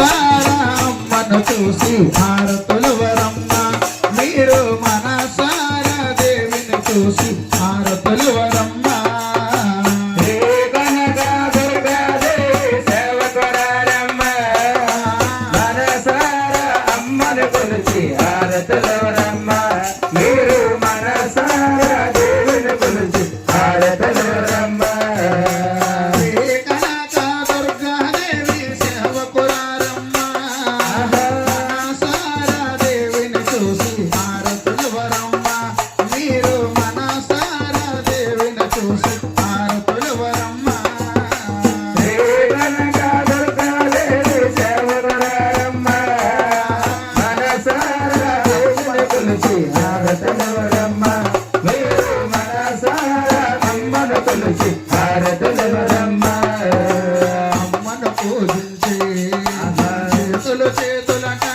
మనసారా అమ్మను చూసి హారతులు వరమ్మ మీరు మనసారా దేవిని చూసి హారతులు వరమ్మ మీరు మనసారా దేవుని కొలిచి హారతులు వరమ్మ అమ్మను పూజించి చేతులు చేతులట